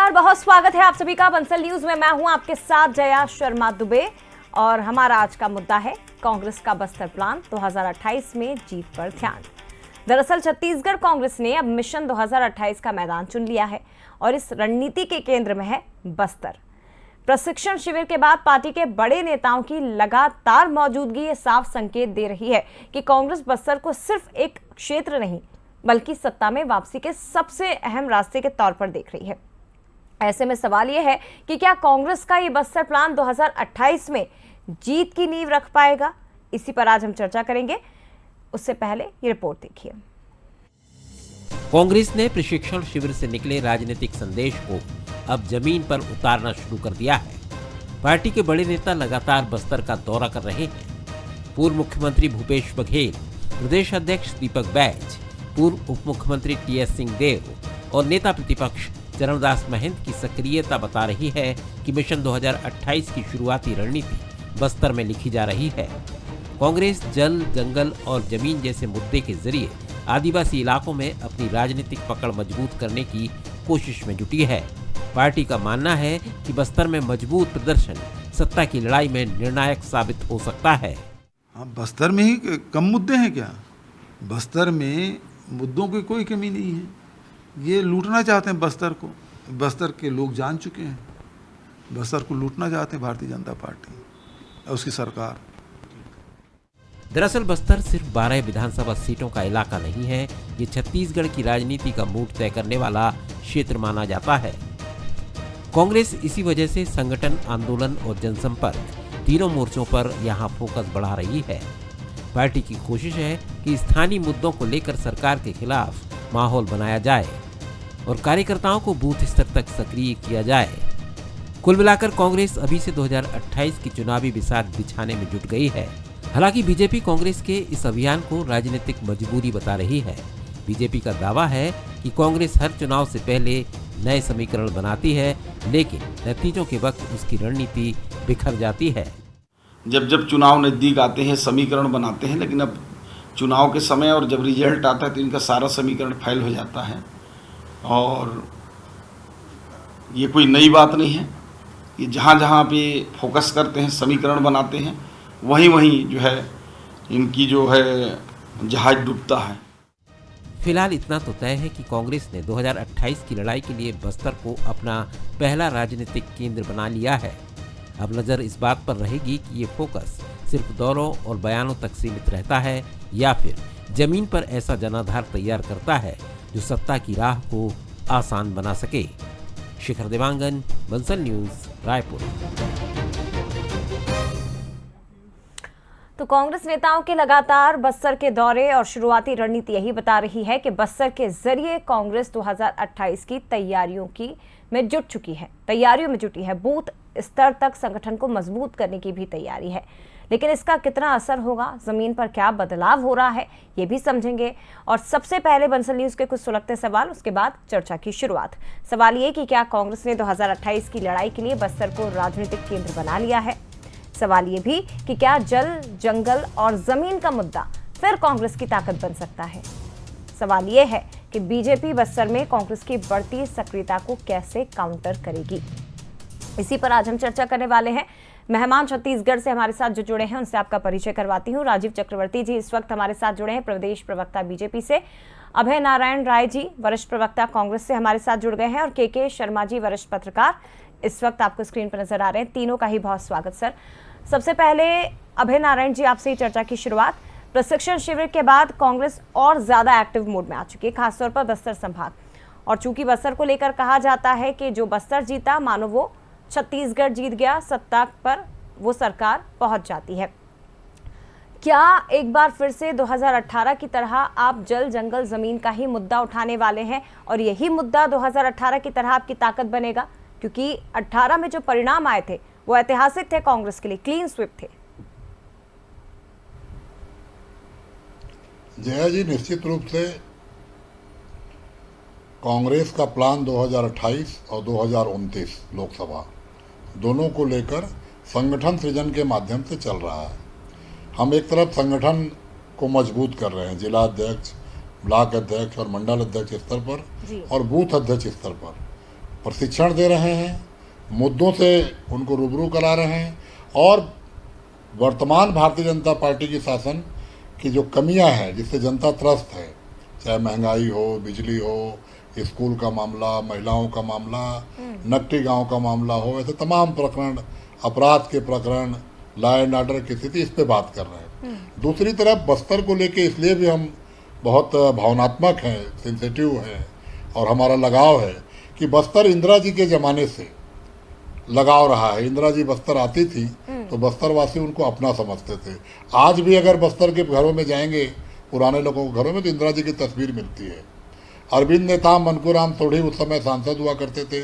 नमस्कार, बहुत स्वागत है आप सभी का बंसल न्यूज में। मैं हूं आपके साथ जया शर्मा दुबे और हमारा आज का मुद्दा है कांग्रेस का बस्तर प्लान 2028 में जीत पर ध्यान। दरअसल छत्तीसगढ़ कांग्रेस ने अब मिशन 2028 का मैदान चुन लिया है और इस रणनीति के केंद्र में है बस्तर। प्रशिक्षण शिविर के बाद पार्टी के बड़े नेताओं की लगातार मौजूदगी ये साफ संकेत दे रही है कि कांग्रेस बस्तर को सिर्फ एक क्षेत्र नहीं बल्कि सत्ता में वापसी के सबसे अहम रास्ते के तौर पर देख रही है। ऐसे में सवाल यह है कि क्या कांग्रेस का ये बस्तर प्लान 2028 में जीत की नींव रख पाएगा? इसी पर आज हम चर्चा करेंगे। उससे पहले ये रिपोर्ट देखिए। कांग्रेस ने प्रशिक्षण शिविर से निकले राजनीतिक संदेश को अब जमीन पर उतारना शुरू कर दिया है। पार्टी के बड़े नेता लगातार बस्तर का दौरा कर रहे हैं। पूर्व मुख्यमंत्री भूपेश बघेल, प्रदेश अध्यक्ष दीपक बैज, पूर्व उप मुख्यमंत्री टी.एस. सिंहदेव और नेता प्रतिपक्ष चरणदास महंत की सक्रियता बता रही है कि मिशन 2028 की शुरुआती रणनीति बस्तर में लिखी जा रही है। कांग्रेस जल, जंगल और जमीन जैसे मुद्दे के जरिए आदिवासी इलाकों में अपनी राजनीतिक पकड़ मजबूत करने की कोशिश में जुटी है। पार्टी का मानना है कि बस्तर में मजबूत प्रदर्शन सत्ता की लड़ाई में निर्णायक साबित हो सकता है। हाँ, बस्तर में ही कम मुद्दे हैं क्या? बस्तर में मुद्दों की कोई कमी नहीं है। ये लूटना चाहते हैं बस्तर को। बस्तर के लोग जान चुके हैं, बस्तर को लूटना चाहते हैं भारतीय जनता पार्टी और उसकी सरकार। दरअसल बस्तर सिर्फ 12 विधानसभा सीटों का इलाका नहीं है, ये छत्तीसगढ़ की राजनीति का मूड तय करने वाला क्षेत्र माना जाता है। कांग्रेस इसी वजह से संगठन, आंदोलन और जनसंपर्क तीनों मोर्चों पर यहाँ फोकस बढ़ा रही है। पार्टी की कोशिश है कि स्थानीय मुद्दों को लेकर सरकार के खिलाफ माहौल बनाया जाए और कार्यकर्ताओं को बूथ स्तर तक सक्रिय किया जाए। कुल मिलाकर कांग्रेस अभी से 2028 की चुनावी बिसात बिछाने में जुट गई है। हालांकि बीजेपी कांग्रेस के इस अभियान को राजनीतिक मजबूरी बता रही है। बीजेपी का दावा है कि कांग्रेस हर चुनाव से पहले नए समीकरण बनाती है, लेकिन नतीजों के वक्त उसकी रणनीति बिखर जाती है। जब जब चुनाव नज़दीक आते हैं समीकरण बनाते हैं, लेकिन अब चुनाव के समय और जब रिजल्ट आता है तो इनका सारा समीकरण फेल हो जाता है। और ये कोई नई बात नहीं है। ये जहाँ जहाँ पे फोकस करते हैं, समीकरण बनाते हैं, वहीं वहीं जो है इनकी जो है जहाज डूबता है। फिलहाल इतना तो तय है कि कांग्रेस ने 2028 की लड़ाई के लिए बस्तर को अपना पहला राजनीतिक केंद्र बना लिया है। अब नजर इस बात पर रहेगी कि ये फोकस सिर्फ दौरों और बयानों तक सीमित रहता है या फिर जमीन पर ऐसा जनाधार तैयार करता है जो सत्ता की राह को आसान बना सके। शिखर देवांगन, बंसल न्यूज, रायपुर। तो कांग्रेस नेताओं के लगातार बस्तर के दौरे और शुरुआती रणनीति यही बता रही है कि बस्तर के जरिए कांग्रेस 2028 की तैयारियों में जुटी है। बूथ स्तर तक संगठन को मजबूत करने की भी तैयारी है, लेकिन इसका कितना असर होगा, जमीन पर क्या बदलाव हो रहा है, ये भी समझेंगे। और सबसे पहले बंसल न्यूज के कुछ सुलगते सवाल, उसके बाद चर्चा की शुरुआत। सवाल ये कि क्या कांग्रेस ने 2028 की लड़ाई के लिए बस्तर को राजनीतिक केंद्र बना लिया है? सवाल ये भी कि क्या जल, जंगल और जमीन का मुद्दा फिर कांग्रेस की ताकत बन सकता है? सवाल ये है कि बीजेपी बस्तर में कांग्रेस की बढ़ती सक्रियता को कैसे काउंटर करेगी? इसी पर आज हम चर्चा करने वाले हैं। मेहमान छत्तीसगढ़ से हमारे साथ जो जुड़े हैं उनसे आपका परिचय करवाती हूँ। राजीव चक्रवर्ती जी इस वक्त हमारे साथ जुड़े हैं, प्रदेश प्रवक्ता बीजेपी से। अभय नारायण राय जी वरिष्ठ प्रवक्ता कांग्रेस से हमारे साथ जुड़ गए हैं और के शर्मा जी वरिष्ठ पत्रकार इस वक्त आपको स्क्रीन पर नजर आ रहे हैं। तीनों का ही बहुत स्वागत सर। सबसे पहले अभय नारायण जी, आपसे ही चर्चा की शुरुआत। प्रशिक्षण शिविर के बाद कांग्रेस और ज्यादा एक्टिव मोड में आ चुकी है, खासतौर पर बस्तर संभाग। और चूंकि बस्तर को लेकर कहा जाता है कि जो बस्तर जीता मानो वो छत्तीसगढ़ जीत गया, सत्ता पर वो सरकार पहुंच जाती है। क्या एक बार फिर से 2018 की तरह आप जल, जंगल, जमीन का ही मुद्दा उठाने वाले हैं और यही मुद्दा 2018 की तरह आपकी ताकत बनेगा? क्योंकि 18 में जो परिणाम आए थे वो ऐतिहासिक थे कांग्रेस के लिए, क्लीन स्वीप थे। जया जी, निश्चित रूप से कांग्रेस का प्लान 2028 और 2029 लोकसभा दोनों को लेकर संगठन सृजन के माध्यम से चल रहा है। हम एक तरफ संगठन को मजबूत कर रहे हैं, जिला अध्यक्ष, ब्लॉक अध्यक्ष और मंडल अध्यक्ष स्तर पर और बूथ अध्यक्ष स्तर पर। प्रशिक्षण दे रहे हैं, मुद्दों से उनको रूबरू करा रहे हैं और वर्तमान भारतीय जनता पार्टी की शासन की जो कमियां हैं जिससे जनता त्रस्त है, चाहे महंगाई हो, बिजली हो, स्कूल का मामला, महिलाओं का मामला, नकटी गांव का मामला हो, ऐसे तमाम प्रकरण, अपराध के प्रकरण, लॉ एंड ऑर्डर की स्थिति, इस पे बात कर रहे हैं। दूसरी तरफ बस्तर को लेके इसलिए भी हम बहुत भावनात्मक हैं, सेंसिटिव हैं और हमारा लगाव है कि बस्तर इंदिरा जी के ज़माने से लगाव रहा है। इंदिरा जी बस्तर आती थी तो बस्तर वासी उनको अपना समझते थे। आज भी अगर बस्तर के घरों में जाएंगे, पुराने लोगों के घरों में, तो इंदिरा जी की तस्वीर मिलती है। अरविंद नेताम मनकूराम सोढ़ी उस समय सांसद हुआ करते थे।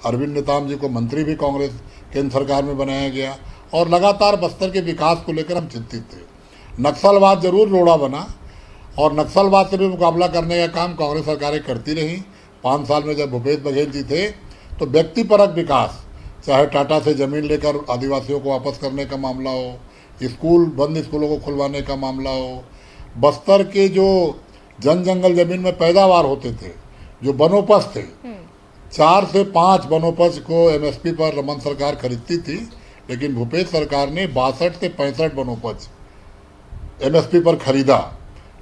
अरविंद नेताम जी को मंत्री भी कांग्रेस केंद्र सरकार में बनाया गया और लगातार बस्तर के विकास को लेकर हम चिंतित थे। नक्सलवाद जरूर रोड़ा बना और नक्सलवाद से भी मुकाबला करने का काम कांग्रेस सरकारें करती रहीं। 5 साल में जब भूपेश बघेल जी थे तो व्यक्तिपरक विकास, चाहे टाटा से ज़मीन लेकर आदिवासियों को वापस करने का मामला हो, स्कूल बंद स्कूलों को खुलवाने का मामला हो, बस्तर के जो जन जंगल ज़मीन में पैदावार होते थे, जो वनोपज थे, 4 से 5 वनोपज को MSP पर रमन सरकार खरीदती थी, लेकिन भूपेश सरकार ने 62 से 65 वनोपज MSP पर खरीदा।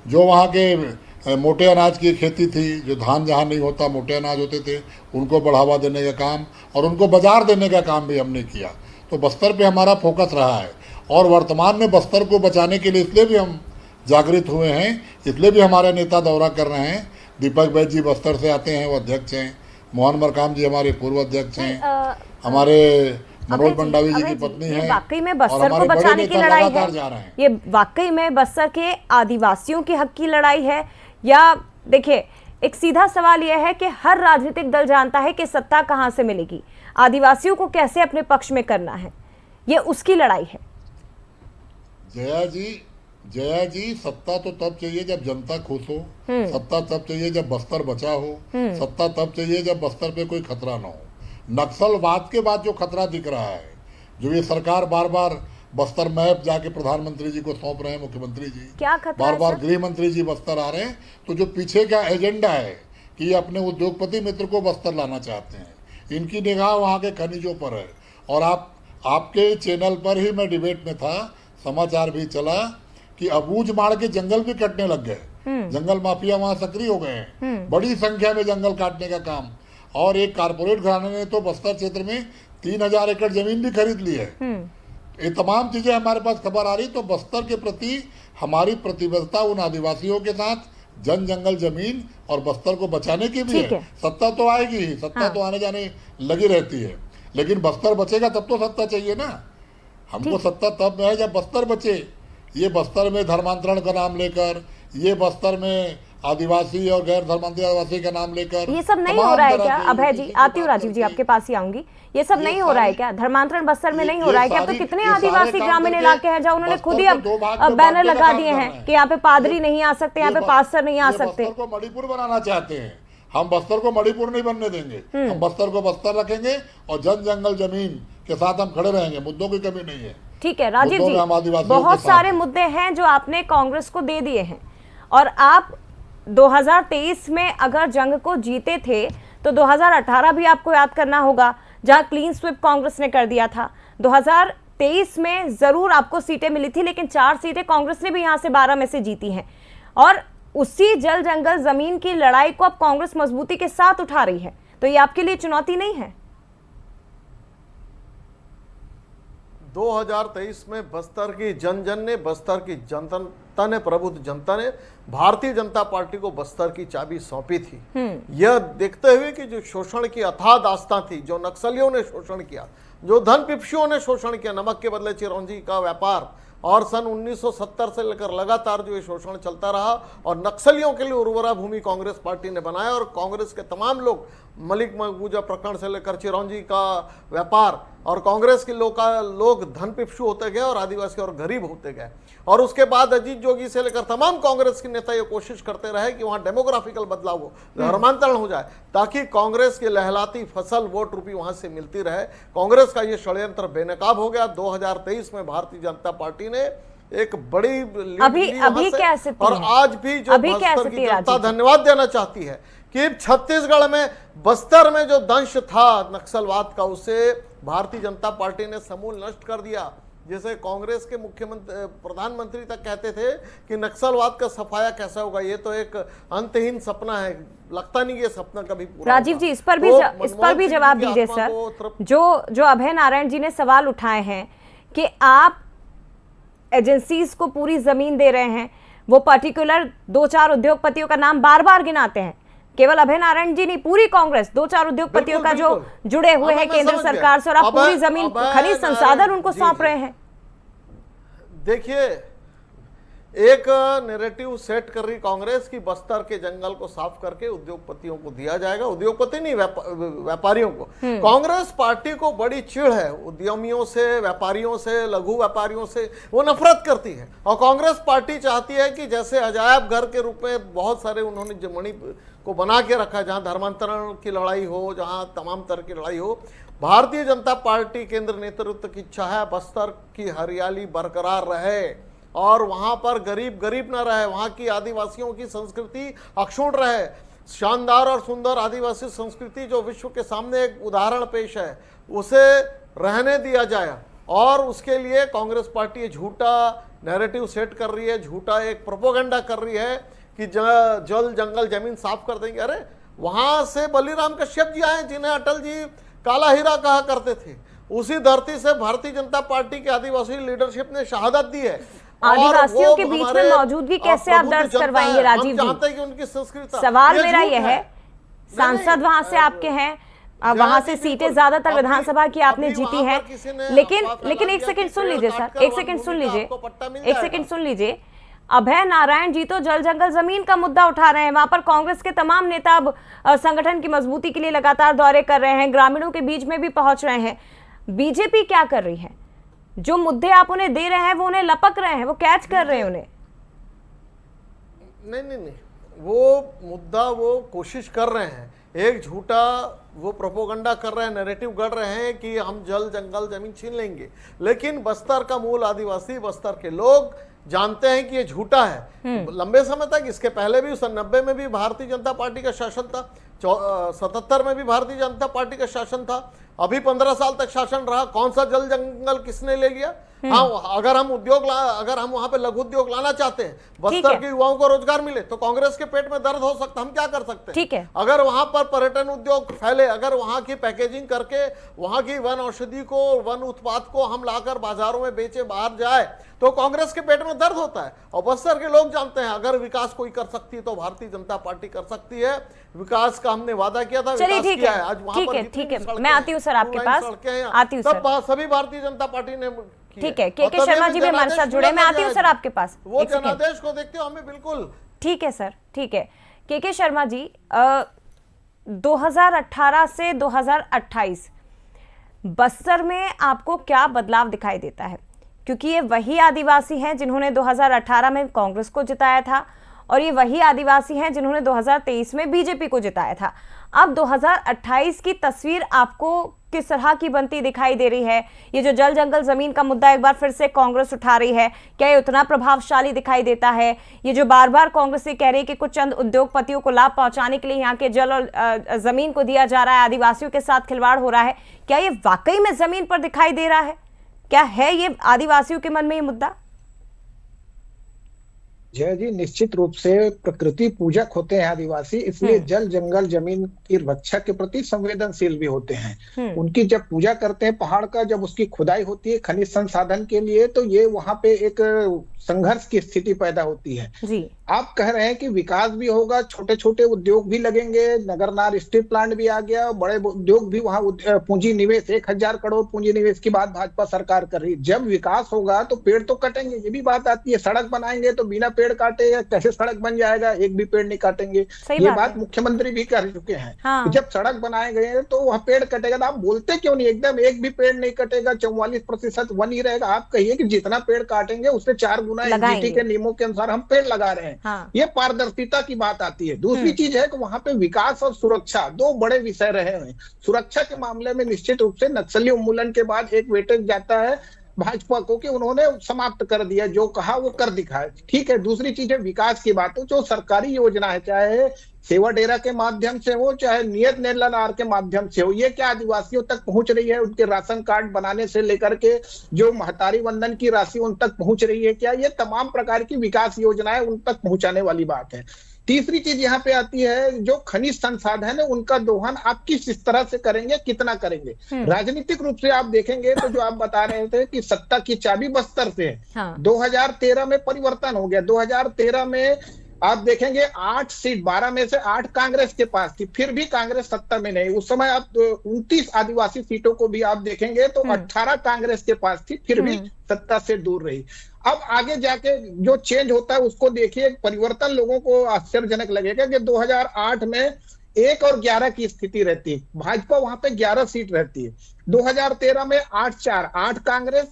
जो वहाँ के मोटे अनाज की खेती थी, जो धान जहाँ नहीं होता मोटे अनाज होते थे, उनको बढ़ावा देने का काम और उनको बाजार देने का काम भी हमने किया। तो बस्तर पे हमारा फोकस रहा है और वर्तमान में बस्तर को बचाने के लिए इसलिए भी हम जागृत हुए हैं, इसलिए भी हमारे नेता दौरा कर रहे हैं। दीपक बैद जी बस्तर से आते हैं, वो अध्यक्ष हैं। मोहन मरकाम जी हमारे पूर्व अध्यक्ष हैं। हमारे मनोज मंडावी जी की पत्नी है। वाकई में बस्तर को बचाने की लड़ाई है, ये वाकई में बस्तर के आदिवासियों के हक की लड़ाई है, या देखिए एक सीधा सवाल यह है कि हर राजनीतिक दल जानता है कि सत्ता कहां से मिलेगी, आदिवासियों को कैसे अपने पक्ष में करना है, ये उसकी लड़ाई है। जया जी सत्ता तो तब चाहिए जब जनता खुश हो, सत्ता तब चाहिए जब बस्तर बचा हो, सत्ता तब चाहिए जब बस्तर पे कोई खतरा ना हो। नक्सलवाद के बाद जो खतरा दिख रहा है, जो ये सरकार बार बार बस्तर मैप जाके प्रधानमंत्री जी को सौंप रहे हैं, मुख्यमंत्री जी क्या खतरा बार है बार सर? गृह मंत्री जी बस्तर आ रहे हैं, तो जो पीछे का एजेंडा है कि ये अपने उद्योगपति मित्र को बस्तर लाना चाहते हैं, इनकी निगाह वहाँ के खनिजों पर है। और आपके चैनल पर ही मैं डिबेट में था, समाचार भी चला कि अबूझ माड़ के जंगल भी कटने लग गए, जंगल माफिया वहाँ सक्रिय हो गए हैं, बड़ी संख्या में जंगल काटने का काम। और एक कारपोरेट घराने ने तो बस्तर क्षेत्र में 3000 एकड़ जमीन भी खरीद ली है। ये तमाम चीजें हमारे पास खबर आ रही, तो बस्तर के प्रति हमारी प्रतिबद्धता उन आदिवासियों के साथ, जन जंगल जमीन और बस्तर को बचाने की भी है। सत्ता तो आएगी ही, सत्ता तो आने जाने लगी रहती है, लेकिन बस्तर बचेगा तब तो सत्ता चाहिए ना। हमको सत्ता तब है जब बस्तर बचे। ये बस्तर में धर्मांतरण का नाम लेकर, ये बस्तर में आदिवासी और गैर धर्मांतरित आदिवासी का नाम लेकर, ये सब नहीं हो रहा है क्या? अभय जी, आती हूँ राजीव जी आपके पास ही आऊंगी। ये सब नहीं हो रहा है क्या? धर्मांतरण बस्तर में नहीं हो रहा है क्या? अब तो कितने आदिवासी ग्रामीण इलाके हैं जहाँ उन्होंने खुद ही अब बैनर लगा दिए हैं कि यहाँ पे पादरी नहीं आ सकते, यहाँ पे पास्टर नहीं आ सकते। बस्तर को मणिपुर बनाना चाहते हैं। हम बस्तर को मणिपुर नहीं बनने देंगे, हम बस्तर को बस्तर रखेंगे और जन जंगल जमीन के साथ हम खड़े रहेंगे। मुद्दों की कमी नहीं है। ठीक है राजीव जी, बहुत सारे मुद्दे हैं जो आपने कांग्रेस को दे दिए हैं, और आप 2023 में अगर जंग को जीते थे तो 2018 भी आपको याद करना होगा, जहां क्लीन स्वीप कांग्रेस ने कर दिया था। 2023 में जरूर आपको सीटें मिली थी, लेकिन 4 सीटें कांग्रेस ने भी यहां से 12 में से जीती हैं, और उसी जल जंगल जमीन की लड़ाई को अब कांग्रेस मजबूती के साथ उठा रही है। तो ये आपके लिए चुनौती नहीं है? 2023 में बस्तर की जन ने, बस्तर की जनता ने, प्रबुद्ध जनता ने भारतीय जनता पार्टी को बस्तर की चाबी सौंपी थी। यह देखते हुए कि जो शोषण की अथाह दास्तां थी, जो नक्सलियों ने शोषण किया, जो धन पिपशुओं ने शोषण किया, नमक के बदले चिरौंजी का व्यापार, और सन 1970 से लेकर लगातार जो ये शोषण चलता रहा, और नक्सलियों के लिए उर्वरा भूमि कांग्रेस पार्टी ने बनाया, और कांग्रेस के तमाम लोग मलिक मकबूजा प्रकरण से लेकर चिरौंजी का व्यापार, और कांग्रेस के लोग धन पिपशु होते गए और आदिवासी और गरीब होते गए। और उसके बाद अजीत जोगी से लेकर तमाम कांग्रेस के नेता ये कोशिश करते रहे कि वहां डेमोग्राफिकल बदलाव हो, धर्मांतरण हो जाए, ताकि कांग्रेस की लहलाती फसल वोट रुपी वहां से मिलती रहे। कांग्रेस का ये षड्यंत्र बेनकाब हो गया। 2023 में भारतीय जनता पार्टी ने एक बड़ी लीड अभी ली वहां से। क्या स्थिति और है? आज भी जो अभी क्या बस्तर स्थिति की है, जनता राजीव जी? धन्यवाद देना चाहती है कि छत्तीसगढ़ में बस्तर में जो दंश था नक्सलवाद का, उसे भारतीय जनता पार्टी ने समूल नष्ट कर दिया। जैसे कांग्रेस के मुख्यमंत्री प्रधानमंत्री तक कहते थे कि नक्सलवाद का सफाया कैसा होगा, ये तो एक अंतहीन सपना है, लगता नहीं ये सपना कभी पूरा राजीव होगा। जी, इस पर भी तो जवाब मनमोहन सिंह दीजिए की आत्मा सर। को तृप्त जो अभय नारायण जी ने सवाल उठाए हैं कि आप एजेंसीज को पूरी जमीन दे रहे हैं, वो पर्टिकुलर 2-4 उद्योगपतियों का नाम बार बार गिनाते हैं। केवल अभय नारायण जी नहीं, पूरी कांग्रेस 2-4 उद्योगपतियों का जो जुड़े हुए हैं केंद्र सरकार से, और आप पूरी जमीन खनिज संसाधन उनको सौंप रहे हैं। देखिए, एक नैरेटिव सेट कर रही कांग्रेस की बस्तर के जंगल को साफ करके उद्योगपतियों को दिया जाएगा, उद्योगपति नहीं व्यापारियों को। कांग्रेस पार्टी को बड़ी चिढ़ है उद्यमियों से, व्यापारियों से, लघु व्यापारियों से, वो नफरत करती है। और कांग्रेस पार्टी चाहती है कि जैसे अजायब घर के रूप में बहुत सारे उन्होंने जमनी को बना के रखा है, जहां धर्मांतरण की लड़ाई हो, जहां तमाम तरह की लड़ाई हो। भारतीय जनता पार्टी केंद्र नेतृत्व की इच्छा है बस्तर की हरियाली बरकरार रहे और वहां पर गरीब गरीब न रहे, वहां की आदिवासियों की संस्कृति अक्षुण्ण रहे। शानदार और सुंदर आदिवासी संस्कृति जो विश्व के सामने एक उदाहरण पेश है, उसे रहने दिया जाए। और उसके लिए कांग्रेस पार्टी झूठा नैरेटिव सेट कर रही है, झूठा एक प्रोपोगंडा कर रही है कि जल जंगल जमीन साफ कर देंगे। अरे वहां से बलिराम कश्यप जी आए जिन्हें अटल जी काला हीरा कहा करते थे, उसी धरती से भारतीय जनता पार्टी के आदिवासी लीडरशिप ने शहादत दी है। आदिवासियों के बीच में मौजूदगी कैसे आप दर्ज करवाएंगे राजीव जी? कि उनकी संस्कृति, सवाल मेरा यह है, सांसद वहां से आपके हैं, वहां से सीटें ज्यादातर विधानसभा की आपने जीती हैं, लेकिन एक सेकंड सुन लीजिए सर, एक सेकंड सुन लीजिए। अभय नारायण जी तो जल जंगल जमीन का मुद्दा उठा रहे हैं, वहां पर कांग्रेस के तमाम नेता अब संगठन की मजबूती के लिए लगातार दौरे कर रहे हैं, ग्रामीणों के बीच में भी पहुंच रहे हैं। बीजेपी क्या कर रही है? जो मुद्दे आप उन्हें दे रहे हैं वो उन्हें लपक रहे हैं, वो कैच कर रहे हैं उन्हें। नहीं, वो मुद्दा वो कोशिश कर रहे हैं, एक झूठा वो प्रोपोगंडा कर रहे हैं, नैरेटिव गढ़ रहे हैं कि हम जल जंगल जमीन छीन लेंगे। लेकिन बस्तर का मूल आदिवासी, बस्तर के लोग जानते हैं कि ये झूठा है। लंबे समय तक, इसके पहले भी 90 में भी भारतीय जनता पार्टी का शासन था, 77 में भी भारतीय जनता पार्टी का शासन था, अभी 15 साल तक शासन रहा। कौन सा जल जंगल किसने ले लिया? हाँ, अगर हम अगर हम वहां पे लघु उद्योग लाना चाहते हैं, बस्तर के युवाओं को रोजगार मिले, तो कांग्रेस के पेट में दर्द हो सकता, हम क्या कर सकते हैं? ठीक है। अगर वहां पर पर्यटन उद्योग फैले, अगर वहां की पैकेजिंग करके वहां की वन औषधि को, वन उत्पाद को हम लाकर बाजारों में बेचे, बाहर जाए, तो कांग्रेस के पेट में दर्द होता है। और बस्तर के लोग जानते हैं अगर विकास कोई कर सकती है तो भारतीय जनता पार्टी कर सकती है। विकास का हमने वादा किया था, विकास किया है। आज वहां पर ठीक है, मैं आती हूँ सर आपके पास, आती हूँ सर। सभी भारतीय जनता पार्टी ने, ठीक है, के शर्मा जी भी हमारे साथ जुड़े, मैं आती हूँ सर आपके पास। वो जनादेश को देखते हो हमें बिल्कुल। ठीक है सर, ठीक है। के शर्मा जी, 2018 से 2028 बस्तर में आपको क्या बदलाव दिखाई देता है? क्योंकि ये वही आदिवासी हैं जिन्होंने 2018 में कांग्रेस को जिताया था, और ये वही आदिवासी हैं जिन्होंने 2023 में बीजेपी को जिताया था। अब 2028 की तस्वीर आपको किस तरह की बनती दिखाई दे रही है? ये जो जल जंगल जमीन का मुद्दा एक बार फिर से कांग्रेस उठा रही है, क्या ये उतना प्रभावशाली दिखाई देता है? ये जो बार बार कांग्रेस ये कह रही है कि कुछ चंद उद्योगपतियों को लाभ पहुंचाने के लिए यहाँ के जल और जमीन को दिया जा रहा है, आदिवासियों के साथ खिलवाड़ हो रहा है, क्या ये वाकई में जमीन पर दिखाई दे रहा है? क्या है ये आदिवासियों के मन में ये मुद्दा? जय जी, निश्चित रूप से प्रकृति पूजक होते हैं आदिवासी, इसलिए जल जंगल जमीन की रक्षा के प्रति संवेदनशील भी होते हैं। उनकी जब पूजा करते हैं पहाड़ का, जब उसकी खुदाई होती है खनिज संसाधन के लिए, तो ये वहां पे एक संघर्ष की स्थिति पैदा होती है जी। आप कह रहे हैं कि विकास भी होगा, छोटे छोटे उद्योग भी लगेंगे, नगरनार स्टील प्लांट भी आ गया, बड़े उद्योग भी वहां, पूंजी निवेश 1000 करोड़ पूंजी निवेश की बात भाजपा सरकार कर रही है। जब विकास होगा तो पेड़ तो कटेंगे, ये भी बात आती है। सड़क बनाएंगे तो बिना पेड़ काटे कैसे सड़क बन जाएगा? एक भी पेड़ नहीं काटेंगे, ये बात मुख्यमंत्री भी कर चुके हैं। हाँ। जब सड़क बनाए गए तो वहाँ पेड़ कटेगा, तो आप बोलते क्यों नहीं? एकदम एक भी पेड़ नहीं कटेगा, 44% वन ही रहेगा। आप कहिए कि जितना पेड़ काटेंगे उससे 4 गुना एनजीटी के नियमों के अनुसार हम पेड़ लगा रहे हैं। हाँ। ये पारदर्शिता की बात आती है। दूसरी चीज है कि वहां पे विकास और सुरक्षा 2 बड़े विषय रहे हैं। सुरक्षा के मामले में निश्चित रूप से नक्सली उन्मूलन के बाद एक वेटेज जाता है भाजपा को कि उन्होंने समाप्त कर दिया, जो कहा वो कर दिखाया। ठीक है, दूसरी चीज है विकास की बात, जो सरकारी योजना है, चाहे सेवा डेरा के माध्यम से हो, चाहे नियत निर्णय के माध्यम से हो, ये क्या आदिवासियों तक पहुंच रही है? उनके राशन कार्ड बनाने से लेकर के जो महतारी वंदन की राशि उन तक पहुंच रही है क्या? ये तमाम प्रकार की विकास योजनाएं उन तक पहुंचाने वाली बात है। तीसरी चीज यहाँ पे आती है, जो खनिज संसाधन है उनका दोहन आप किस तरह से करेंगे, कितना करेंगे। राजनीतिक रूप से आप देखेंगे तो जो आप बता रहे थे कि सत्ता की चाबी बस्तर से है। हाँ। 2013 में परिवर्तन हो गया। 2013 में आप देखेंगे 8 सीट, 12 में से 8 कांग्रेस के पास थी, फिर भी कांग्रेस सत्ता में नहीं। उस समय आप 29 आदिवासी सीटों को भी आप देखेंगे तो 18 कांग्रेस के पास थी, फिर भी सत्ता से दूर रही। अब आगे जाके जो चेंज होता है उसको देखिए, परिवर्तन लोगों को आश्चर्यजनक लगेगा कि 2008 में 1 और 11 की स्थिति रहती है, भाजपा वहां पे 11 सीट रहती है। 2013 में 8-4, 8 कांग्रेस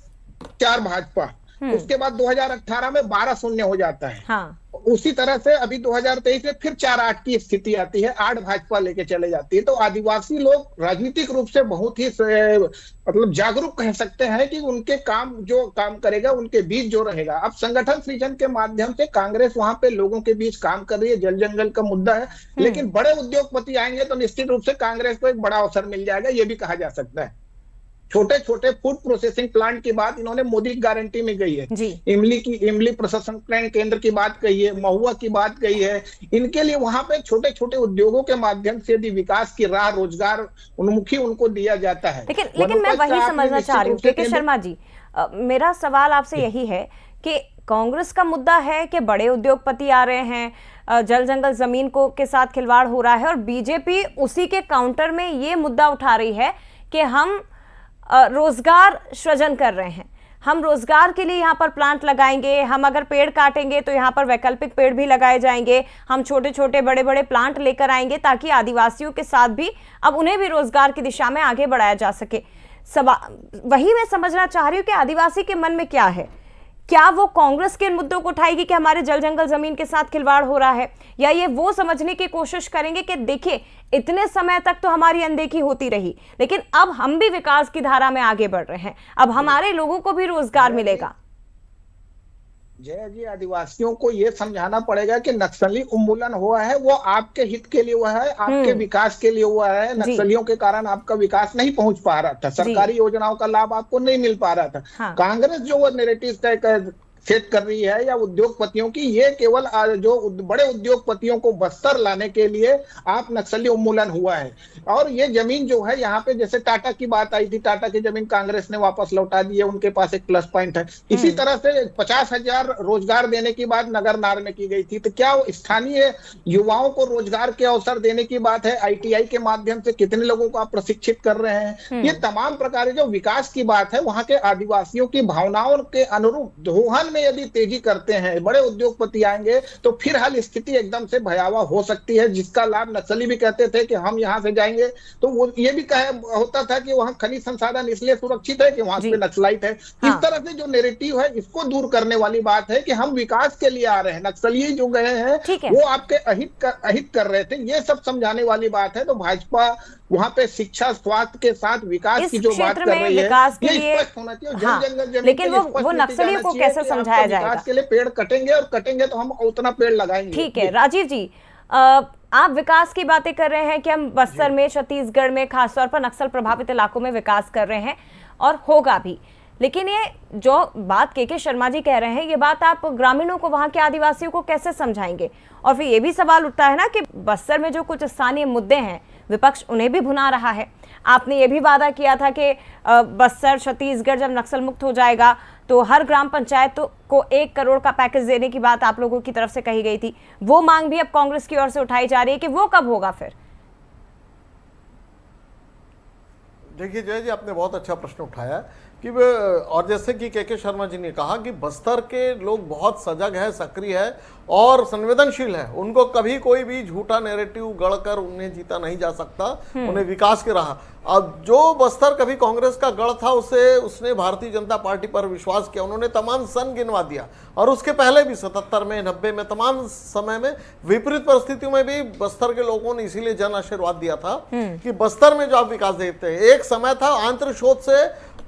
4 भाजपा। उसके बाद 2018 में 12-0 हो जाता है। हाँ। उसी तरह से अभी 2023 में फिर 4-8 की स्थिति आती है, 8 भाजपा लेके चले जाती है। तो आदिवासी लोग राजनीतिक रूप से बहुत ही मतलब जागरूक कह सकते हैं कि उनके काम, जो काम करेगा उनके बीच जो रहेगा। अब संगठन सृजन के माध्यम से कांग्रेस वहां पे लोगों के बीच काम कर रही है, जल जंगल का मुद्दा है, लेकिन बड़े उद्योगपति आएंगे तो निश्चित रूप से कांग्रेस को एक बड़ा अवसर मिल जाएगा, ये भी कहा जा सकता है। छोटे छोटे फूड प्रोसेसिंग प्लांट की बात इन्होंने मोदी की गारंटी में कही है, इमली प्रसंस्करण केंद्र की बात कही है, महुआ की बात कही है। इनके लिए वहां पे छोटे छोटे उद्योगों के माध्यम से यदि विकास की राह, रोजगार उन्मुखी उनको दिया जाता है। लेकिन मैं वही समझना चाह रही हूँ के शर्मा जी, मेरा सवाल आपसे यही है कि कांग्रेस का मुद्दा है कि बड़े उद्योगपति आ रहे हैं, जल जंगल जमीन को के साथ खिलवाड़ हो रहा है, और बीजेपी उसी के काउंटर में ये मुद्दा उठा रही है कि हम रोजगार सृजन कर रहे हैं, हम रोजगार के लिए यहाँ पर प्लांट लगाएंगे, हम अगर पेड़ काटेंगे तो यहाँ पर वैकल्पिक पेड़ भी लगाए जाएंगे, हम छोटे छोटे बड़े बड़े प्लांट लेकर आएंगे ताकि आदिवासियों के साथ भी अब उन्हें भी रोजगार की दिशा में आगे बढ़ाया जा सके। वही मैं समझना चाह रही हूँ कि आदिवासी के मन में क्या है, क्या वो कांग्रेस के मुद्दों को उठाएगी कि हमारे जल जंगल जमीन के साथ खिलवाड़ हो रहा है, या ये वो समझने की कोशिश करेंगे कि देखिए इतने समय तक तो हमारी अनदेखी होती रही, लेकिन अब हम भी विकास की धारा में आगे बढ़ रहे हैं, अब हमारे लोगों को भी रोजगार मिलेगा। जय जी, आदिवासियों को ये समझाना पड़ेगा कि नक्सली उन्मूलन हुआ है वो आपके हित के लिए हुआ है, आपके विकास के लिए हुआ है। नक्सलियों के कारण आपका विकास नहीं पहुंच पा रहा था, सरकारी योजनाओं का लाभ आपको नहीं मिल पा रहा था। हाँ। कांग्रेस जो वो नैरेटिव तय सेट कर रही है या उद्योगपतियों की, ये केवल जो बड़े उद्योगपतियों को बस्तर लाने के लिए आप नक्सली उन्मूलन हुआ है। और ये जमीन जो है यहाँ पे, जैसे टाटा की बात आई थी, टाटा की जमीन कांग्रेस ने वापस लौटा दी है, उनके पास एक प्लस पॉइंट है। इसी तरह से 50,000 रोजगार देने की बात नगर नार में की गई थी, तो क्या स्थानीय युवाओं को रोजगार के अवसर देने की बात है? ITI के माध्यम से कितने लोगों को आप प्रशिक्षित कर रहे हैं? ये तमाम प्रकार जो विकास की बात है, वहां के आदिवासियों की भावनाओं के अनुरूप दोहन यदि तेजी करते हैं, बड़े उद्योगपति आएंगे तो फिर हाल स्थिति एकदम से भयावह हो सकती है, जिसका लाभ नक्सली भी कहते थे कि हम यहां से जाएंगे तो वो ये भी होता था कि वहां खनिज संसाधन इसलिए सुरक्षित है कि वहां पे नक्सलाइट है। हाँ। इस तरह से जो नैरेटिव है इसको दूर करने वाली बात है कि हम विकास के लिए आ रहे हैं, नक्सली जो गए हैं वो आपके अहित कर रहे थे, ये सब समझाने वाली बात है। तो भाजपा वहां पे शिक्षा, स्वास्थ्य के साथ विकास की जो बात कर रही है, ये स्पष्ट होना चाहिए। हाँ, लेकिन वो नक्सलियों को कैसे समझाया जाएगा? विकास के लिए पेड़ कटेंगे और कटेंगे तो हम उतना पेड़ लगाएंगे। ठीक है राजीव जी, आप विकास की बातें कर रहे हैं कि हम बस्तर में, छत्तीसगढ़ में, खासतौर पर नक्सल प्रभावित इलाकों में विकास कर रहे हैं और होगा भी, लेकिन ये जो बात के शर्मा जी कह रहे हैं, ये बात आप ग्रामीणों को, वहां के आदिवासियों को कैसे समझाएंगे? और फिर ये भी सवाल उठता है ना कि बस्तर में जो कुछ स्थानीय मुद्दे हैं, विपक्ष उन्हें भी भुना रहा है। आपने ये भी वादा किया था कि बस्तर, छत्तीसगढ़ जब नक्सल मुक्त हो जाएगा तो हर ग्राम पंचायत को 1 करोड़ का पैकेज देने की बात आप लोगों की तरफ से कही गई थी। वो मांग भी अब कांग्रेस की ओर से उठाई जा रही है कि वो कब होगा फिर? देखिए जय जी, आपने बहुत अच्छा प्रश्न उठाया कि और जैसे कि के शर्मा जी ने कहा कि बस्तर के लोग बहुत सजग है, सक्रिय है और संवेदनशील है। उनको कभी कोई भी झूठा नैरेटिव गढ़कर उन्हें जीता नहीं जा सकता, उन्हें विकास की राह। अब जो बस्तर कभी कांग्रेस का गढ़ था उसने भारतीय जनता पार्टी पर विश्वास किया, उन्होंने तमाम सन गिनवा दिया। और उसके पहले भी 77 में, 90 में, तमाम समय में विपरीत परिस्थितियों में भी बस्तर के लोगों ने इसीलिए जन आशीर्वाद दिया था कि बस्तर में जो आप विकास देखते हैं, एक समय था आंतरिक शोध से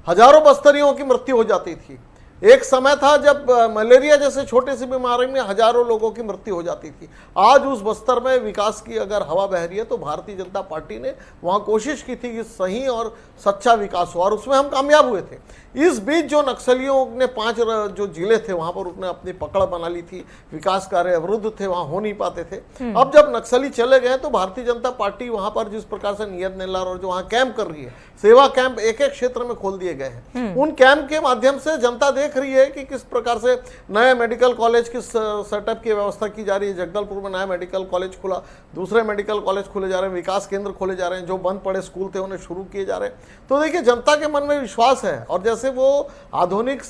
हजारों हजारों बस्तरियों की मृत्यु हो जाती थी। एक समय था जब मलेरिया जैसे छोटे सी बीमारी में हजारों लोगों की मृत्यु हो जाती थी। आज उस बस्तर में विकास की अगर हवा बह रही है तो भारतीय जनता पार्टी ने वहां कोशिश की थी कि सही और सच्चा विकास हो, और उसमें हम कामयाब हुए थे। इस बीच जो नक्सलियों ने 5 जो जिले थे वहां पर उसने अपनी पकड़ बना ली थी, विकास कार्य अवरुद्ध थे, वहां हो नहीं पाते थे। अब जब नक्सली चले गए तो भारतीय जनता पार्टी वहां पर जिस प्रकार से नियत नेल्लार और जो वहां कैंप कर रही है, सेवा कैंप एक एक क्षेत्र में खोल दिए गए हैं। उन कैंप के माध्यम से जनता देख रही है कि किस प्रकार से नए मेडिकल कॉलेज की सेटअप की व्यवस्था की जा रही है। जगदलपुर में नया मेडिकल कॉलेज खुला, दूसरे मेडिकल कॉलेज खुले जा रहे हैं, विकास केंद्र खोले जा रहे हैं, जो बंद पड़े स्कूल थे उन्हें शुरू किए जा रहे हैं। तो देखिए, जनता के मन में विश्वास है, और जैसे वो आधुनिक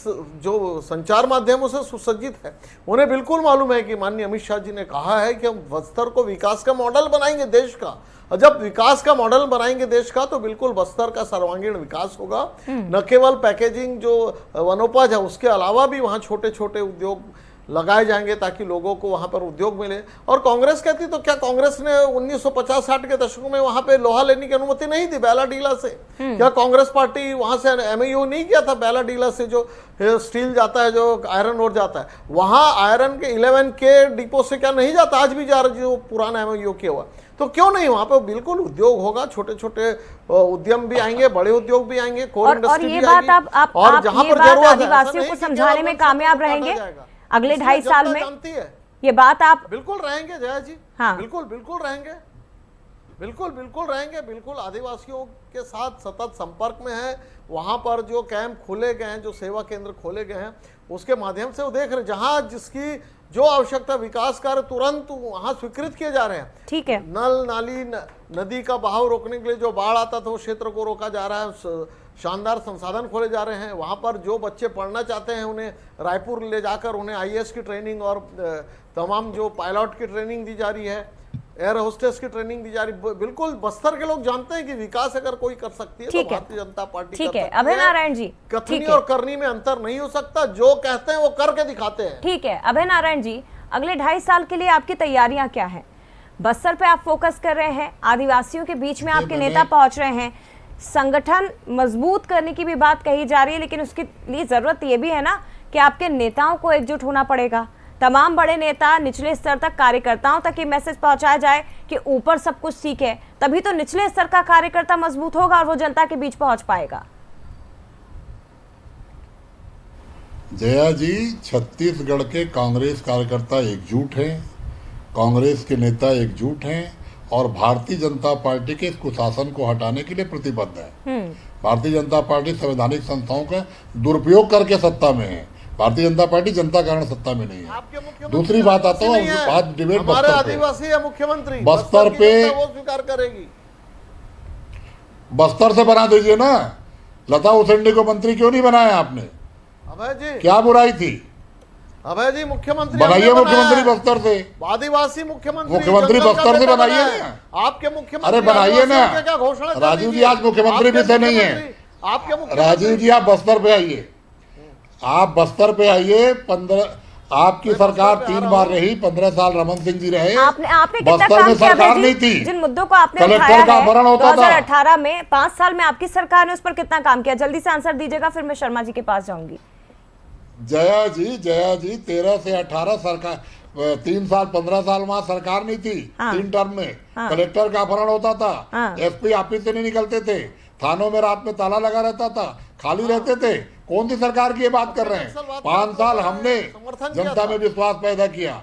जो संचार माध्यमों से सुसज्जित है, उन्हें बिल्कुल मालूम है कि माननीय अमित शाह जी ने कहा है कि हम बस्तर को विकास का मॉडल बनाएंगे देश का। और जब विकास का मॉडल बनाएंगे देश का तो बिल्कुल बस्तर का सर्वांगीण विकास होगा। न केवल पैकेजिंग जो वनोपज है उसके अलावा भी वहाँ छोटे छोटे उद्योग लगाए जाएंगे ताकि लोगों को वहां पर उद्योग मिले। और कांग्रेस कहती तो क्या कांग्रेस ने 1950-60 के दशकों में वहां पे लोहा लेने की अनुमति नहीं दी बैलाडीला से? क्या कांग्रेस पार्टी वहां से एमओयू नहीं किया था बैलाडीला से? जो स्टील जाता है, जो आयरन ओर जाता है, वहां आयरन के 11 के डिपो से क्या नहीं जाता? आज भी जा रहा जो पुराना एमओयू किया हुआ, तो क्यों नहीं वहां पे बिल्कुल उद्योग होगा। छोटे छोटे उद्यम भी आएंगे, बड़े उद्योग भी आएंगे, कोर इंडस्ट्री भी आएगी। और जहां पर जरूरत है आदिवासियों को समझाने में कामयाब रहेंगे अगले 2.5 साल में, ये बात आप बिल्कुल रहेंगे जया जी। हाँ, बिल्कुल रहेंगे, बिल्कुल रहेंगे, बिल्कुल आदिवासियों के साथ सतत संपर्क में है। वहां पर जो कैंप खोले गए हैं, जो सेवा केंद्र खोले गए हैं, उसके माध्यम से वो देख रहे जहां जिसकी जो आवश्यकता विकास कार्य तुरंत वहां स्वीकृत किए जा रहे हैं। ठीक है, नल नाली नदी का बहाव रोकने के लिए जो बाढ़ आता था उस क्षेत्र को रोका जा रहा है, शानदार संसाधन खोले जा रहे हैं। वहां पर जो बच्चे पढ़ना चाहते हैं उन्हें रायपुर ले जाकर उन्हें आईएएस की ट्रेनिंग और तमाम जो पायलट की ट्रेनिंग दी जा रही है, एयर होस्टेस की ट्रेनिंग दी जा रही। बिल्कुल बस्तर के लोग जानते हैं कि विकास अगर कोई कर सकती है तो भारतीय जनता पार्टी ठीक है। अभय नारायण जी, कथनी और करनी में अंतर नहीं हो सकता, जो कहते हैं वो करके दिखाते हैं। ठीक है अभय नारायण जी, अगले 2.5 साल के लिए आपकी तैयारियां क्या है? बस्तर पे आप फोकस कर रहे हैं, आदिवासियों के बीच में आपके नेता पहुंच रहे हैं, संगठन मजबूत करने की भी बात कही जा रही है, लेकिन उसके लिए जरूरत ये भी है ना कि आपके नेताओं को एकजुट होना पड़ेगा। तमाम बड़े नेता निचले स्तर तक कार्यकर्ताओं तक ये मैसेज पहुंचाया जाए कि ऊपर सब कुछ ठीक है, तभी तो निचले स्तर का कार्यकर्ता मजबूत होगा और वो जनता के बीच पहुंच पाएगा। जया जी, छत्तीसगढ़ के कांग्रेस कार्यकर्ता एकजुट हैं, कांग्रेस के नेता एकजुट हैं और भारतीय जनता पार्टी के इस कुशासन को हटाने के लिए प्रतिबद्ध है। भारतीय जनता पार्टी संवैधानिक संस्थाओं का दुरुपयोग करके सत्ता में है। भारतीय जनता पार्टी जनता कारण सत्ता में नहीं है। दूसरी बात आता हूँ, बात डिबेट हमारे बस्तर पे। आदिवासी है मुख्यमंत्री, बस्तर पे वो स्वीकार करेगी। बस्तर से बना दीजिए ना। लता उसेंडी को मंत्री क्यों नहीं बनाया आपने? अभय जी, क्या बुराई थी? अभय जी, मुख्यमंत्री बनाइए मुख्यमंत्री बस्तर से। आदिवासी मुख्यमंत्री बस्तर से बनाइए ना। आपके मुख्यमंत्री अरे बनाइए ना। क्या घोषणा? राजीव जी आज मुख्यमंत्री भी थे नहीं है। आपके राजीव जी आप बस्तर पे आइए, आप बस्तर पे आइए। 15 आपकी सरकार 3 बार रही, 15 साल रमन सिंह जी रहे। आपने बस्तर में सरकार नहीं थी, जिन मुद्दों को आपने कलेक्टर का अपहरण होता था। 2018 में 5 साल में आपकी सरकार ने उस पर कितना काम किया? जल्दी से आंसर दीजिएगा, फिर मैं शर्मा जी के पास जाऊंगी। जया जी 13 से 18 सरकार, 3 साल 15 साल वहां सरकार नहीं थी। 3 टर्म में कलेक्टर का अपहरण होता था, एसपी ऑफिस से नहीं निकलते थे, थानों में रात में ताला लगा रहता था, खाली रहते थे। कौन सी सरकार की ये बात कर रहे हैं? 5 साल हमने जनता में विश्वास पैदा किया,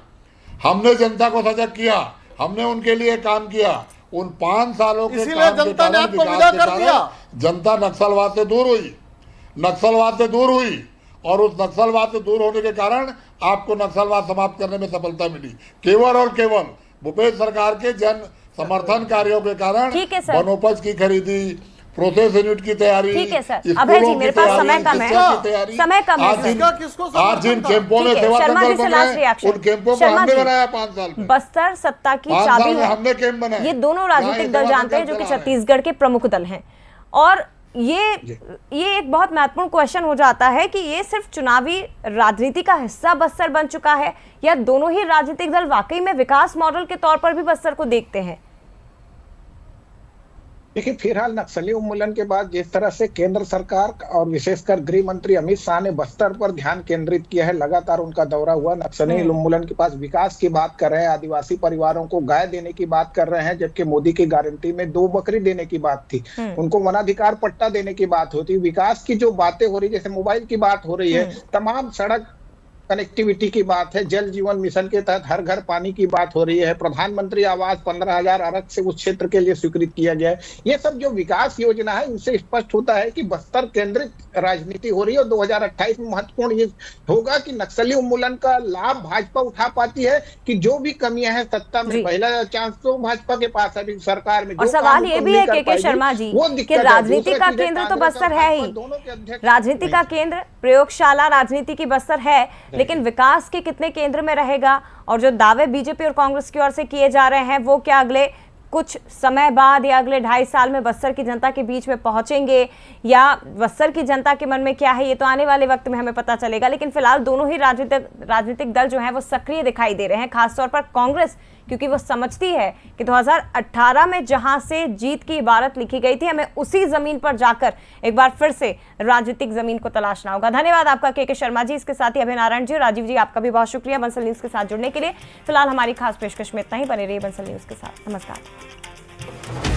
हमने जनता को सजग किया, हमने उनके लिए काम किया। उन 5 सालों के काम के कारण, विकास के कारण जनता नक्सलवाद से दूर हुई और उस नक्सलवाद से दूर होने के कारण आपको नक्सलवाद समाप्त करने में सफलता मिली। केवल और केवल भूपेश सरकार के जन समर्थन कार्यों के कारण वनोपज की खरीदी, प्रोसेस यूनिट की तैयारी। ठीक है सर। अभय जी, मेरे पास समय कम है, समय कम है। आज जिन कैंपों में सेवा केंद्र बन रहे हैं, उन कैंपों को हमने बनाया 5 साल में। बस्तर सत्ता की चाबी है, हमने कैंप बनाया। ये दोनों राजनीतिक दल जानते हैं, जो कि छत्तीसगढ़ के प्रमुख दल हैं। और ये एक बहुत महत्वपूर्ण क्वेश्चन हो जाता है कि ये सिर्फ चुनावी राजनीति का हिस्सा बस्तर बन चुका है, या दोनों ही राजनीतिक दल वाकई में विकास मॉडल के तौर पर भी बस्तर को देखते हैं? देखिए, फिलहाल नक्सली उन्मूलन के बाद जिस तरह से केंद्र सरकार और विशेषकर गृह मंत्री अमित शाह ने बस्तर पर ध्यान केंद्रित किया है, लगातार उनका दौरा हुआ, नक्सली उन्मूलन के पास विकास की बात कर रहे हैं, आदिवासी परिवारों को गाय देने की बात कर रहे हैं, जबकि मोदी की गारंटी में 2 बकरी देने की बात थी, उनको वनाधिकार पट्टा देने की बात होती, विकास की जो बातें हो रही, जैसे मोबाइल की बात हो रही है, तमाम सड़क कनेक्टिविटी की बात है, जल जीवन मिशन के तहत हर घर पानी की बात हो रही है, प्रधानमंत्री आवास 15,000 अलग से उस क्षेत्र के लिए स्वीकृत किया गया है। ये सब जो विकास योजना है, इनसे स्पष्ट होता है कि बस्तर केंद्रित राजनीति हो रही है और 2028 में महत्वपूर्ण ये होगा कि नक्सली उन्मूलन का लाभ भाजपा उठा पाती है कि जो भी कमियां हैं सत्ता में, पहला चांस तो भाजपा के पास है सरकार में। और सवाल ये भी है के शर्मा जी कि राजनीति का केंद्र तो बस्तर है ही, राजनीति का केंद्र प्रयोगशाला राजनीति की बस्तर है, लेकिन विकास के कितने केंद्र में रहेगा? और जो दावे बीजेपी और कांग्रेस की ओर से किए जा रहे हैं वो क्या अगले कुछ समय बाद या अगले 2.5 साल में बस्तर की जनता के बीच में पहुंचेंगे, या बस्तर की जनता के मन में क्या है ये तो आने वाले वक्त में हमें पता चलेगा। लेकिन फिलहाल दोनों ही राजनीतिक दल जो है वो सक्रिय दिखाई दे रहे हैं, खासतौर पर कांग्रेस, क्योंकि वो समझती है कि 2018 में जहां से जीत की इबारत लिखी गई थी, हमें उसी जमीन पर जाकर एक बार फिर से राजनीतिक जमीन को तलाशना होगा। धन्यवाद आपका के शर्मा जी। इसके साथ ही अभय नारायण जी और राजीव जी, आपका भी बहुत शुक्रिया बंसल न्यूज के साथ जुड़ने के लिए। फिलहाल हमारी खास पेशकश में इतना ही। बने रहिए बंसल न्यूज के साथ। नमस्कार।